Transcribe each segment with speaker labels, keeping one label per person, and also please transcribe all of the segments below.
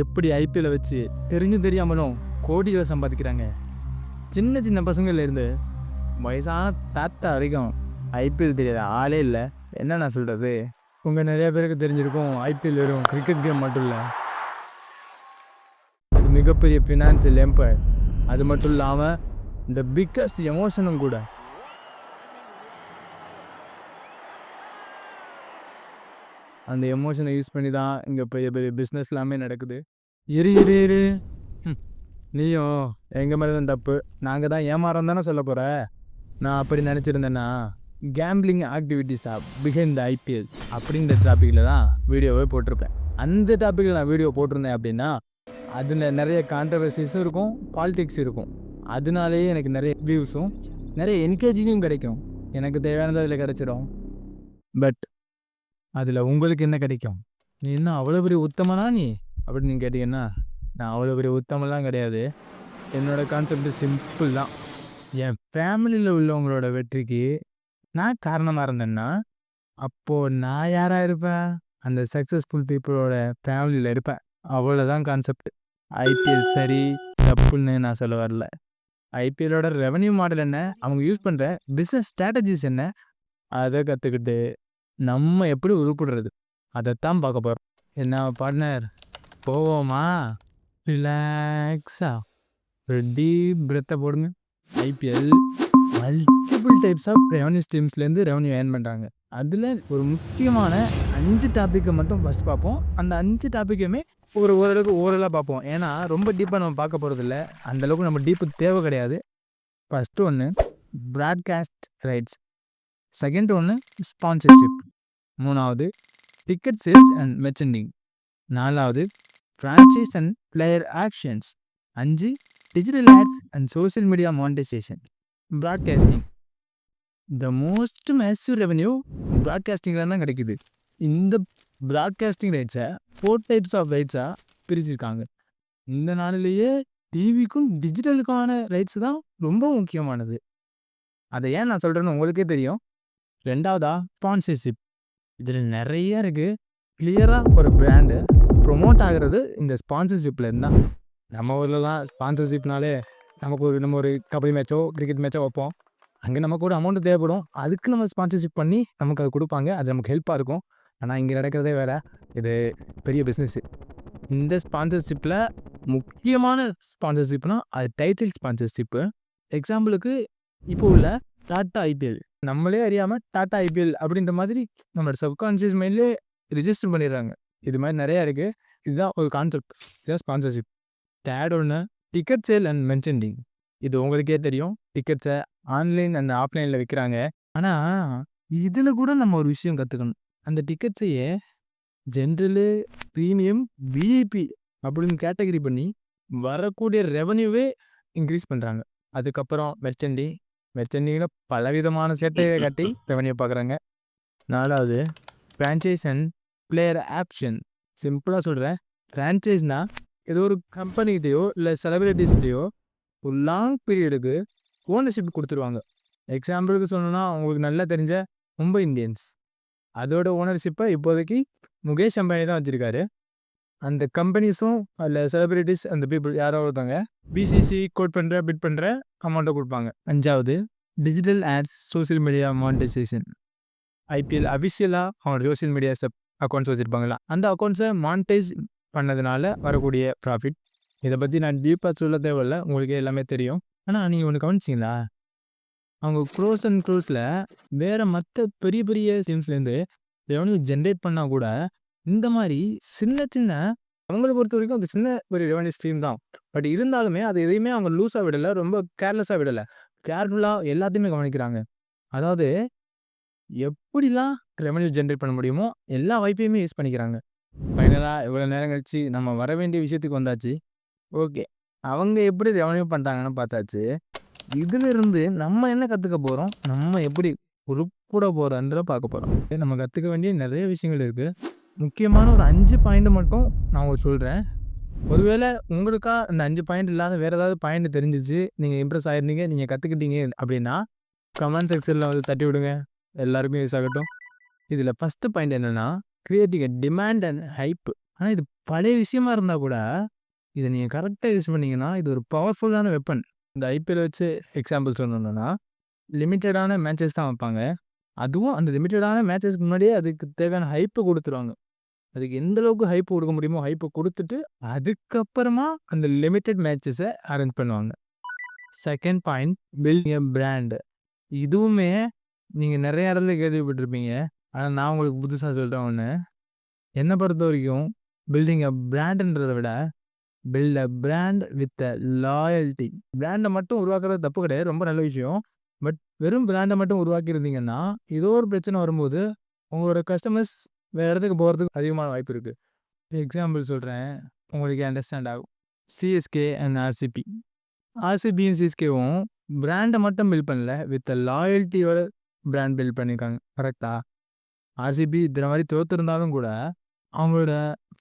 Speaker 1: எப்படி ஐபிஎல்லை வச்சு தெரிஞ்சும் தெரியாமலும் கோடிகளை சம்பாதிக்கிறாங்க. சின்ன சின்ன பசங்கள்ல இருந்து வயசான தாத்தா வரைக்கும் ஐபிஎல் தெரியாத ஆளே இல்லை. என்ன நான் சொல்கிறது, உங்கள் நிறைய பேருக்கு தெரிஞ்சிருக்கும் ஐபிஎல் வெறும் கிரிக்கெட் கேம் மட்டும் இல்லை, அது மிகப்பெரிய ஃபினான்சியல் எம்பையர். அது மட்டும் இல்லாமல் இந்த பிக்கஸ்ட் எமோஷனும் கூட. அந்த எமோஷனை யூஸ் பண்ணி தான் இங்கே பெரிய பெரிய பிஸ்னஸ் எல்லாமே நடக்குது. இரு நீயும் எங்கள் மேலே தான் தப்பு, நாங்கள் தான் ஏமாறோம் தானே சொல்ல போகிற. நான் அப்படி நினச்சிருந்தேன்னா கேம்பிளிங் ஆக்டிவிட்டீஸா பிஹைண்ட் த ஐபிஎல் அப்படின்ற டாப்பிக்கில் தான் வீடியோவே போட்டிருப்பேன். அந்த டாப்பிக்கில் நான் வீடியோ போட்டிருந்தேன் அப்படின்னா அதில் நிறைய கான்ட்ரவர்சிஸும் இருக்கும், பாலிடிக்ஸ் இருக்கும். அதனாலேயே எனக்கு நிறைய வியூஸும் நிறைய என்கரேஜிங்கும் கிடைக்கும். எனக்கு தேவையானது அதில் கிடைச்சிடும். பட் அதில் உங்களுக்கு என்ன கிடைக்கும்? நீ இன்னும் அவ்வளோ பெரிய உத்தமனா நீ அப்படின்னு நீங்கள் கேட்டிங்கன்னா, நான் அவ்வளோ பெரிய உத்தமெல்லாம் கிடையாது. என்னோடய கான்செப்ட் சிம்பிள் தான். என் ஃபேமிலியில் உள்ளவங்களோட வெற்றிக்கு நான் காரணமாக இருந்தேன்னா அப்போது நான் யாராக இருப்பேன்? அந்த சக்ஸஸ்ஃபுல் பீப்புளோட ஃபேமிலியில் இருப்பேன். அவ்வளோதான் கான்செப்ட். ஐபிஎல் சரி தப்புன்னு நான் சொல்ல வரல. ஐபிஎல்லோட ரெவன்யூ மாடல் என்ன, அவங்க யூஸ் பண்ணுற பிஸ்னஸ் ஸ்ட்ராட்டஜிஸ் என்ன, அதை கற்றுக்கிட்டு நம்ம எப்படி உருப்பிடுறது அதைத்தான் பார்க்க போகிறோம். என்ன பார்ட்னர், போவோமா? ரிலாக்ஸா ஒரு டீப் பிரெத்தை போடுங்க. IPL multiple types of revenue ஸ்ட்ரீம்ஸ்லேருந்து ரெவன்யூ ஏர்ன் பண்ணுறாங்க. அதில் ஒரு முக்கியமான 5 டாப்பிக்கை மட்டும் ஃபஸ்ட் பார்ப்போம். அந்த 5 டாப்பிக்குமே ஓரளவுக்கு ஓரலாக பார்ப்போம். ஏன்னா ரொம்ப டீப்பாக நம்ம பார்க்க போகிறதில்ல, அந்தளவுக்கு நம்ம டீப்பு தேவை கிடையாது. ஃபஸ்ட்டு ஒன்று ப்ராட்காஸ்ட் ரைட்ஸ், செகண்ட் ஒன்று ஸ்பான்சர்ஷிப், மூணாவது டிக்கெட் சேல்ஸ் அண்ட் மெர்ச்சண்டிங், நாலாவது franchise and player auctions, 5 digital ads and social media monetization. Broadcasting the most massive revenue ப்ராட்காஸ்டிங்கில் தான் கிடைக்குது. இந்த ப்ராட்காஸ்டிங் ரைட்ஸை 4 டைப்ஸ் ஆஃப் ரைட்ஸாக பிரிச்சிருக்காங்க. இந்த நாளிலேயே டிவிக்கும் டிஜிட்டலுக்கான ரைட்ஸ் தான் ரொம்ப முக்கியமானது. அதை ஏன் நான் சொல்கிறேன்னு உங்களுக்கே தெரியும். ரெண்டாவதா ஸ்பான்சர்ஷிப். இதில் நிறைய இருக்குது. கிளியராக ஒரு பிராண்டு ப்ரொமோட் ஆகிறது இந்த ஸ்பான்சர்ஷிப்பில் இருந்தால். நம்ம ஊரில் ஸ்பான்சர்ஷிப்னாலே நம்ம ஒரு கபடி மேட்சோ கிரிக்கெட் மேட்சோ வைப்போம். அங்கே நமக்கு ஒரு அமௌண்ட்டு தேவைப்படும். அதுக்கு நம்ம ஸ்பான்சர்ஷிப் பண்ணி நமக்கு அது கொடுப்பாங்க. அது நமக்கு ஹெல்ப்பாக இருக்கும். ஆனால் இங்கே நடக்கிறதே வேறு. இது பெரிய பிஸ்னஸ்ஸு. இந்த ஸ்பான்சர்ஷிப்பில் முக்கியமான ஸ்பான்சர்ஷிப்னால் அது டைட்டில் ஸ்பான்சர்ஷிப்பு. எக்ஸாம்பிளுக்கு இப்போ உள்ள டாட்டா ஐபிஎல், நம்மளே அறியாமல் டாட்டா ஐபிஎல் அப்படின்ற மாதிரி நம்மளோட சப்கான்ஷியஸ் மைண்ட்லேயே ரிஜிஸ்டர் பண்ணிடுறாங்க. இது மாதிரி நிறையா இருக்குது. இதுதான் ஒரு கான்செப்ட், இதுதான் ஸ்பான்சர்ஷிப். தேர்ட் ஒன்று டிக்கெட் சேல் அண்ட் மெர்ச்சண்டிங். இது உங்களுக்கே தெரியும். டிக்கெட்ஸை ஆன்லைன் அண்ட் ஆஃப்லைனில் விற்கிறாங்க. ஆனால் இதில் கூட நம்ம ஒரு விஷயம் கற்றுக்கணும். அந்த டிக்கெட்ஸையே ஜென்ரலு, ப்ரீமியம், விஐபி அப்படின்னு கேட்டகரி பண்ணி வரக்கூடிய ரெவன்யூவே இன்க்ரீஸ் பண்ணுறாங்க. அதுக்கப்புறம் மெர்ச்சண்டிங்கில் பலவிதமான சேட்டையை காட்டி ரெவன்யூ பார்க்குறாங்க. நாலாவது ஃப்ரான்ச்சைஸ் அண்ட் பிளேயர் ஆப்ஷன். சிம்பிளாக சொல்கிறேன், ஃப்ரான்ச்சைஸ்னால் ஏதோ ஒரு கம்பெனிகிட்டையோ இல்லை செலிபிரிட்டிஸ்டையோ ஒரு லாங் பீரியடுக்கு ஓனர்ஷிப் கொடுத்துருவாங்க. எக்ஸாம்பிளுக்கு சொல்லணும்னா உங்களுக்கு நல்லா தெரிஞ்ச மும்பை இந்தியன்ஸ், அதோட ஓனர்ஷிப்பை இப்போதைக்கு முகேஷ் அம்பானி தான் வச்சுருக்காரு. அந்த கம்பெனிஸும் அதில் செலிபிரிட்டிஸ் அந்த பீப்புள் யாரோ ஒருத்தவங்க பிசிசி பிட் பண்ணுற அமௌண்ட்டை கொடுப்பாங்க. அஞ்சாவது digital ads, social media monetisation. IPL அஃபிஷியலாக அவங்க சோஷியல் மீடியா அக்கௌண்ட்ஸ் வச்சுருப்பாங்களா, அந்த அக்கௌண்ட்ஸை மானிட்டைஸ் பண்ணதுனால வரக்கூடிய ப்ராஃபிட். இதை பற்றி நான் டீப்பாக சொல்ல தேவையில்ல, உங்களுக்கு எல்லாமே தெரியும். ஆனால் நீங்கள் ஒன்று கவனிச்சிங்களா, அவங்க க்ரோஸ் அண்ட் க்ரோஸில் வேறு மற்ற பெரிய பெரிய ஸ்ட்ரீம்ஸ்லேருந்து ரெவன்யூ ஜென்ரேட் பண்ணால் கூட இந்த மாதிரி சின்ன அவங்கள பொறுத்த வரைக்கும் அது சின்ன ஒரு ரெவன்யூ ஸ்ட்ரீம் தான். பட் இருந்தாலுமே அது எதையுமே அவங்க லூஸாக விடலை, ரொம்ப கேர்லெஸ்ஸாக விடலை, கேர்ஃபுல்லாக எல்லாத்தையுமே கவனிக்கிறாங்க. அதாவது எப்படிலாம் ரெவன்யூ ஜென்ரேட் பண்ண முடியுமோ எல்லா வாய்ப்பையுமே யூஸ் பண்ணிக்கிறாங்க. ஃபைனலாக இவ்வளோ நேரம் கழிச்சு நம்ம வர வேண்டிய விஷயத்துக்கு வந்தாச்சு. ஓகே, அவங்க எப்படி ரெவன்யூ பண்ணுறாங்கன்னு பார்த்தாச்சு. இதிலிருந்து நம்ம என்ன கற்றுக்க போகிறோம், நம்ம எப்படி உருப்பட போகிறோன்ற பார்க்க போகிறோம். நம்ம கற்றுக்க வேண்டிய நிறைய விஷயங்கள் இருக்குது. முக்கியமான ஒரு 5 பாயிண்ட் மட்டும் நான் உங்களுக்கு சொல்கிறேன். ஒருவேளை உங்களுக்கா இந்த 5 பாயிண்ட் இல்லாத வேறு ஏதாவது பாயிண்ட் தெரிஞ்சிச்சு, நீங்கள் இம்ப்ரெஸ் ஆகிருந்தீங்க, நீங்கள் கற்றுக்கிட்டீங்க அப்படின்னா கமெண்ட் செக்ஷனில் வந்து தட்டி விடுங்க, எல்லாருமே யூஸ் ஆகட்டும். இதில் ஃபஸ்ட்டு பாயிண்ட் என்னென்னா கிரியேட்டிங் டிமாண்ட் அண்ட் ஹைப். ஆனா இது பழைய விஷயமா இருந்தா கூட, இத நீங்க கரெக்ட்டா யூஸ் பண்ணீங்கன்னா, இது ஒரு பவர்ஃபுல்லான வெப்பன். இந்த ஐபிஎல் வச்சு எக்ஸாம்பிள் சொல்லணும்னா, லிமிட்டடான மேட்சஸ் தான் வைப்பாங்க. அதுவும் அந்த லிமிட்டடான மேட்சஸ்க்கு முன்னாடியே அதுக்கு தேவையான ஹைப்ப குடுத்துருவாங்க. அதுக்கு எந்த அளவுக்கு ஹைப் குடுக்க முடியுமோ ஹைப்ப குடுத்துட்டு, அதுக்கப்புறமா அந்த லிமிட்டட் மேட்சஸ அரேஞ்ச் பண்ணுவாங்க. செகண்ட் பாயிண்ட் பில்டிங் எ பிராண்ட். இதுவுமே நீங்க நெறைய இடத்துல கேள்விப்பட்டிருப்பீங்க. ஆனா நான் உங்களுக்கு புதுசா சொல்றேன் ஒண்ணு. என்ன பொறுத்தவரைக்கும் பில்டிங் எ பிராண்ட்ன்றத விட, build a brand with a loyalty. பிராண்ட மட்டும் உருவாக்குறது தப்பு கிடையாது. ரொம்ப நல்ல விஷயம். பட் வெறும் பிராண்ட மட்டும் உருவாக்கியிருந்தீங்கன்னா, ஏதோ ஒரு பிரச்சனை வரும்போது, உங்களோட கஸ்டமர்ஸ் வேற இடத்துக்கு போறதுக்கு அதிகமான வாய்ப்பு இருக்கு. எக்ஸாம்பிள் சொல்றேன். உங்களுக்கு அண்டர்ஸ்டாண்ட் ஆகும். CSK and RCB. ஆர்சிபியும், சிஎஸ்கேவும் பிராண்ட மட்டும் பில்ட் பண்ணல. வித் லாயல்ட்டியோட பிராண்ட் பில்ட் பண்ணியிருக்காங்க. கரெக்ட்டா? ஆர்சிபி இந்த மாரி தோத்திருந்தாலும் கூட, அவங்களோட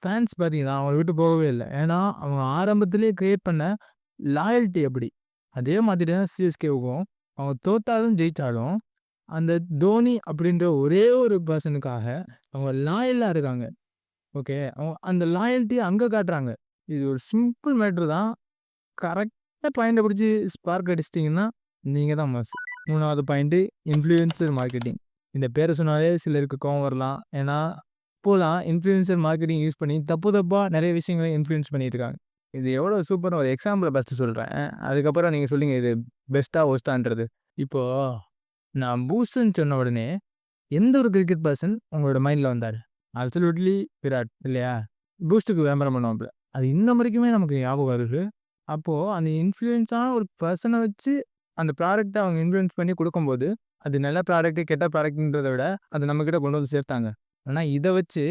Speaker 1: ஃபேன்ஸ் பார்த்தீங்கன்னா, அவங்கள விட்டு போகவே இல்ல. ஏன்னா, அவங்க ஆரம்பத்திலேயே கிரியேட் பண்ண லாயல்ட்டி அப்படி. அதே மாதிரி தான் சிஎஸ்கேவுக்கும். அவங்க தோத்தாலும், ஜெயிச்சாலும், அந்த தோனி அப்படின்ற ஒரே ஒரு பெர்சனுக்காக அவங்க லாயலா இருக்காங்க. ஓகே. அந்த லாயல்ட்டிய அங்க காட்டுறாங்க. இது ஒரு சிம்பிள் மேட்டர் தான். கரெக்ட்டா பாயிண்ட்ட புடிச்சு ஸ்பார்க் அடிச்சிட்டீங்கன்னா, நீங்க தான் மாஸ். 3வது பாயிண்ட்டு இன்ஃப்ளூயன்சர் மார்க்கெட்டிங். இந்த பேர சொன்னாலே சிலருக்கு கோவம் வரலாம். ஏன்னா, இப்போலாம் இன்ஃப்ளூயன்சர் மார்க்கெட்டிங் யூஸ் பண்ணி தப்பு தப்பா நெறைய விஷயங்கள இன்ஃப்ளூயன்ஸ் பண்ணிட்டு இருக்காங்க. இது எவ்வளோ சூப்பர்ன்னு ஒரு எக்ஸாம்பிள ஃபர்ஸ்ட்டு சொல்றேன். அதுக்கப்புறம் நீங்க சொல்லுங்க இது பெஸ்ட்டா, வொர்ஸ்ட்டான்றது. இப்போ நான் பூஸ்ட்ன்னு சொன்ன உடனே, எந்த ஒரு கிரிக்கெட் பெர்சன் உங்களோட மைண்ட்ல வந்தாரு? அப்சல்யூட்லி விராட் இல்லையா? பூஸ்ட்க்கு விளம்பரம் பண்ணுவாப்ல. அது இன்ன வரைக்குமே நமக்கு ஞாபகம் வருது. அப்போ அந்த இன்ஃப்ளூயன்ஸான ஒரு பெர்சன வச்சு அந்த ப்ராடக்ட்ட அவங்க இன்ஃப்ளூயன்ஸ் பண்ணி குடுக்கும்போது, அது நல்ல ப்ராடக்ட், கெட்ட ப்ராடக்ட்ன்றத விட அத நம்மகிட்ட கொண்டு வந்து சேர்த்தாங்க. ஆனா இத வச்சு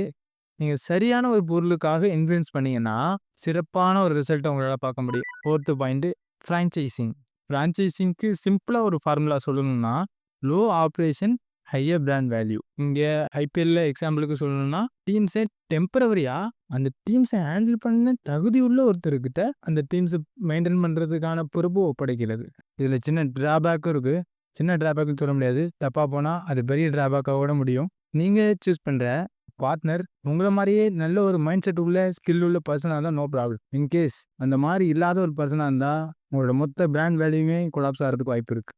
Speaker 1: நீங்க சரியான ஒரு பொருளுக்காக இன்ஃப்ளூயன்ஸ் பண்ணீங்கன்னா, சிறப்பான ஒரு ரிசல்ட்ட உங்களால பார்க்க முடியும். 4த் பாயிண்ட் ஃபிரான்சைசிங். ஃபிரான்சைசிங்க்கு சிம்பிளா ஒரு ஃபார்முலா சொல்லணும்னா, low operation higher brand value. இங்க ஐபிஎல்ல எக்ஸாம்பிளுக்கு சொல்லணும்னா, டீம்ஸ டெம்பரவரியா அந்த டீம்ஸ ஹேண்டில் பண்ண தகுதி உள்ள ஒருத்தர்கிட்ட அந்த டீம்ஸ மெயின்டெயின் பண்றதுக்கான பொறுப்பு ஒப்படைக்கிறது. இதுல சின்ன டிராபேக்கும் இருக்கு. சின்ன டிராபேக்ன்னு சொல்ல முடியாது. தப்பா போனா அது பெரிய டிராபேக்கா கூட முடியும். நீங்க சூஸ் பண்ற பார்ட்னர் உங்கள மாரியே நல்ல ஒரு மைண்ட் செட் உள்ள, ஸ்கில் உள்ள பெர்சனா இருந்தா நோ ப்ராப்ளம். இன்கேஸ் அந்த மாரி இல்லாத ஒரு பெர்சனா இருந்தா, உங்களோட மொத்த பிராண்ட் வேல்யூமே கொலாப்ஸ் ஆகுறதுக்கு வாய்ப்பு இருக்கு.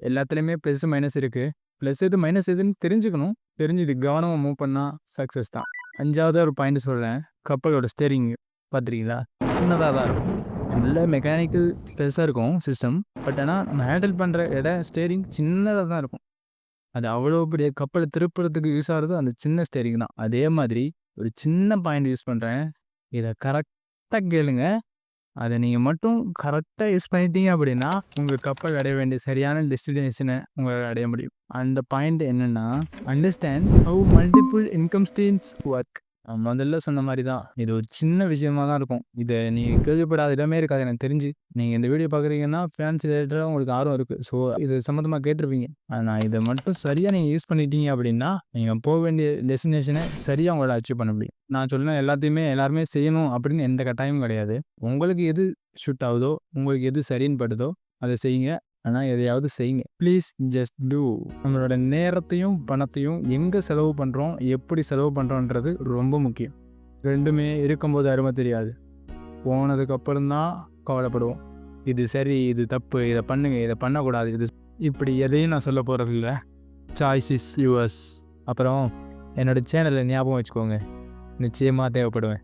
Speaker 1: எல்லாத்துலயுமே பிளஸ், மைனஸ் இருக்கு. பிளஸ் எது, மைனஸ் எதுன்னு தெரிஞ்சுக்கணும். தெரிஞ்சுட்டு கவனமா மூவ் பண்ணா சக்சஸ் தான். 5வது ஒரு பாயிண்ட் சொல்றேன். கப்பலோட ஸ்டீரிங் பார்த்துருக்கீங்களா? சின்னதா தான் இருக்கும். உள்ள மெக்கானிக்கல் பெருசா இருக்கும் சிஸ்டம். பட் ஆனா நம்ம ஹேண்டில் பண்ற ஸ்டீரிங் சின்னதா தான் இருக்கும். அது அவ்வளோ பெரிய கப்பல திருப்புறதுக்கு யூஸ் ஆகுறது அந்த சின்ன ஸ்டீரிங் தான். அதே மாதிரி ஒரு சின்ன பாயிண்ட் யூஸ் பண்றேன். இத கரெக்ட்டா கேளுங்க. அத நீங்க மட்டும் கரெக்ட்டா யூஸ் பண்ணிட்டீங்க அப்படின்னா, உங்க கப்பல் அடைய வேண்டிய சரியான டெஸ்டினேஷன உங்களால அடைய முடியும். அந்த பாயிண்ட் என்னன்னா, understand have multiple income streams work. நான் முதல்ல சொன்ன மாரி தான். இது ஒரு சின்ன விஷயமா தான் இருக்கும். இத நீங்க கேள்விப்படாத இடமே இருக்காது எனக்கு தெரிஞ்சு. நீங்க இந்த வீடியோ பார்க்குறீங்கன்னா, ஃபினான்ஸ் ரிலேட்டடா உங்களுக்கு ஆர்வம் இருக்கு. ஸோ, இது சம்மந்தமா கேட்டிருப்பீங்க. ஆனா இத மட்டும் சரியா நீங்க யூஸ் பண்ணிட்டீங்க அப்படின்னா, நீங்க போ வேண்டிய டெஸ்டினேஷன சரியா உங்களால அச்சீவ் பண்ண முடியும். நான் சொன்ன எல்லாத்தையுமே எல்லாருமே செய்யணும் அப்படின்னு எந்த கட்டாயமும் கிடையாது. உங்களுக்கு எது சூட் ஆகுதோ, உங்களுக்கு எது சரின்னு படுதோ, அத செய்யுங்க. ஆனா எதையாவது செய்யுங்க. Please just do. நம்மளோட நேரத்தையும், பணத்தையும் எங்க செலவு பண்றோம், எப்படி செலவு பண்றோம்ன்றது ரொம்ப முக்கியம். 2மே இருக்கும்போது அரும தெரியாது. போனதுக்கு அப்புறம் தான் கவலைப்படுவோம். இது சரி, இது தப்பு, இத பண்ணுங்க, இத பண்ணக்கூடாது. இது இப்படி எதையும் நான் சொல்லப் போறதில்ல. Choice is yours. அப்புறம் என்னோட சேனல ஞாபகம் வச்சுக்கோங்க. நிச்சயமா தேவைப்படுவேன்.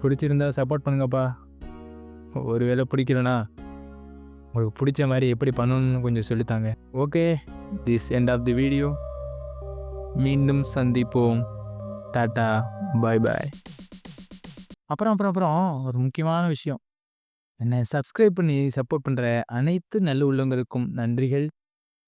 Speaker 1: பிடிச்சிருந்தா சப்போர்ட் பண்ணுங்கப்பா. ஒருவேளை பிடிக்கலனா, உங்களுக்கு பிடிச்ச மாரி எப்படி பண்ணணும்னு கொஞ்சம் சொல்லித்தாங்க. Okay, this end of the video. மீண்டும் சந்திப்போம். டாட்டா, பாய் பாய். அப்புறம் ஒரு முக்கியமான விஷயம். என்னை சப்ஸ்கிரைப் பண்ணி சப்போர்ட் பண்ற அனைத்து நல்ல உள்ளங்களுக்கும் நன்றிகள்.